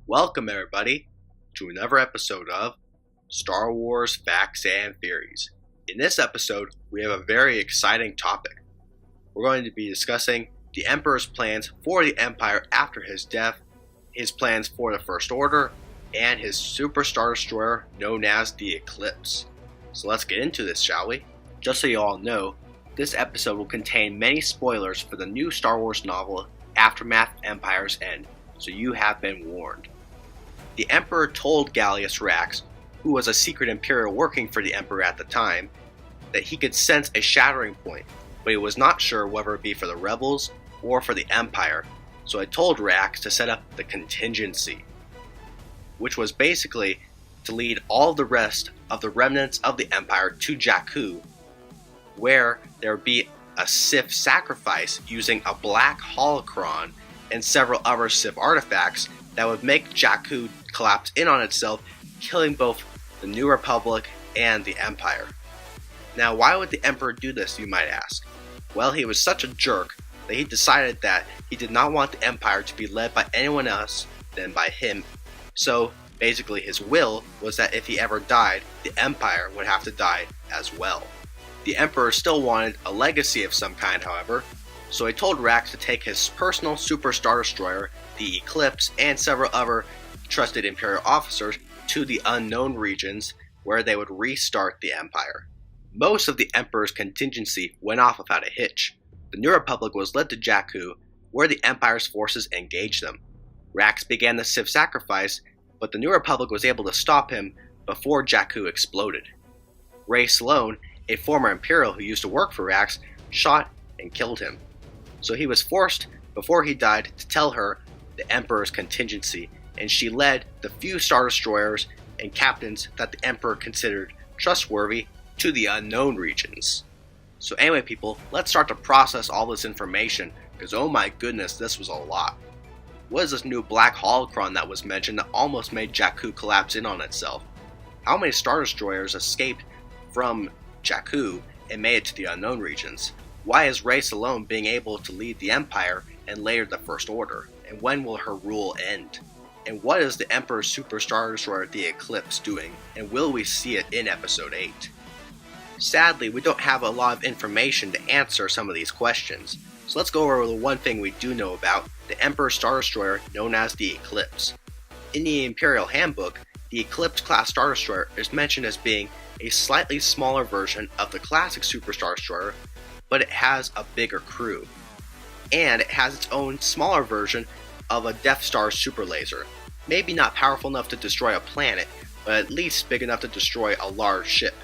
Welcome, everybody, to another episode of Star Wars Facts and Theories. In this episode, we have a very exciting topic. We're going to be discussing the Emperor's plans for the Empire after his death, his plans for the First Order, and his Super Star Destroyer known as the Eclipse. So let's get into this, shall we? Just so you all know, this episode will contain many spoilers for the new Star Wars novel, Aftermath Empire's End, so you have been warned. The Emperor told Gallius Rax, who was a secret Imperial working for the Emperor at the time, that he could sense a shattering point, but he was not sure whether it be for the rebels or for the Empire, so he told Rax to set up the contingency, which was basically to lead all the rest of the remnants of the Empire to Jakku, where there would be a Sith sacrifice using a black holocron and several other Sith artifacts that would make Jakku collapse in on itself, killing both the New Republic and the Empire. Now, why would the Emperor do this, you might ask? Well, he was such a jerk that he decided that he did not want the Empire to be led by anyone else than by him. So, basically his will was that if he ever died, the Empire would have to die as well. The Emperor still wanted a legacy of some kind, however, so he told Rax to take his personal Super Star Destroyer, the Eclipse, and several other trusted Imperial officers to the unknown regions where they would restart the Empire. Most of the Emperor's contingency went off without a hitch. The New Republic was led to Jakku, where the Empire's forces engaged them. Rax began the Sith sacrifice, but the New Republic was able to stop him before Jakku exploded. Ray Sloane, a former Imperial who used to work for Rax, shot and killed him. So he was forced, before he died, to tell her the Emperor's contingency, and she led the few Star Destroyers and captains that the Emperor considered trustworthy to the unknown regions. So anyway, people, let's start to process all this information, because oh my goodness, this was a lot. What is this new black holocron that was mentioned that almost made Jakku collapse in on itself? How many Star Destroyers escaped from Jakku and made it to the unknown regions? Why is Rey Salome being able to lead the Empire and later the First Order? And when will her rule end? And what is the Emperor's Super Star Destroyer, the Eclipse, doing? And will we see it in Episode 8? Sadly, we don't have a lot of information to answer some of these questions. So let's go over the one thing we do know about, the Emperor's Star Destroyer known as the Eclipse. In the Imperial Handbook, the Eclipse class Star Destroyer is mentioned as being a slightly smaller version of the classic Super Star Destroyer, but it has a bigger crew. And it has its own smaller version of a Death Star super laser. Maybe not powerful enough to destroy a planet, but at least big enough to destroy a large ship.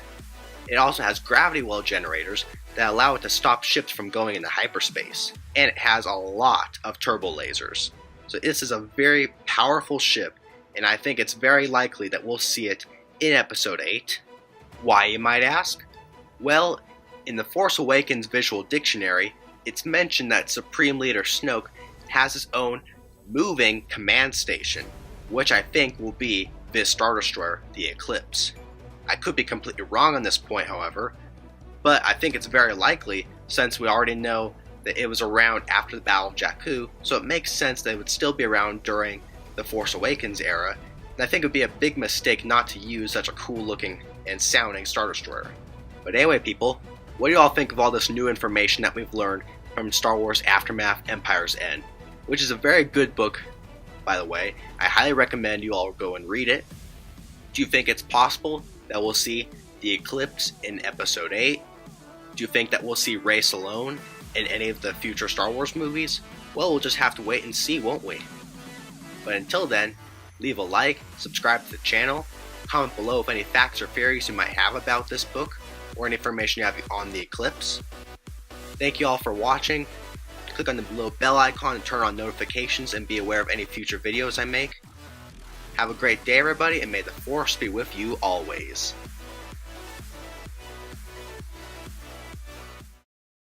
It also has gravity well generators that allow it to stop ships from going into hyperspace. And it has a lot of turbo lasers. So this is a very powerful ship, and I think it's very likely that we'll see it in Episode 8. Why, you might ask? Well, in the Force Awakens visual dictionary, it's mentioned that Supreme Leader Snoke has his own moving command station, which I think will be this Star Destroyer, the Eclipse. I could be completely wrong on this point, however, but I think it's very likely since we already know that it was around after the Battle of Jakku, so it makes sense that it would still be around during the Force Awakens era, and I think it would be a big mistake not to use such a cool looking and sounding Star Destroyer. But anyway, people, what do you all think of all this new information that we've learned from Star Wars Aftermath Empire's End? Which is a very good book, by the way. I highly recommend you all go and read it. Do you think it's possible that we'll see the Eclipse in Episode 8? Do you think that we'll see Rey Salome in any of the future Star Wars movies? Well, we'll just have to wait and see, won't we? But until then, leave a like, subscribe to the channel, comment below if any facts or theories you might have about this book, or any information you have on the Eclipse. Thank you all for watching. Click on the little bell icon and turn on notifications and be aware of any future videos I make. Have a great day, everybody, and may the Force be with you always.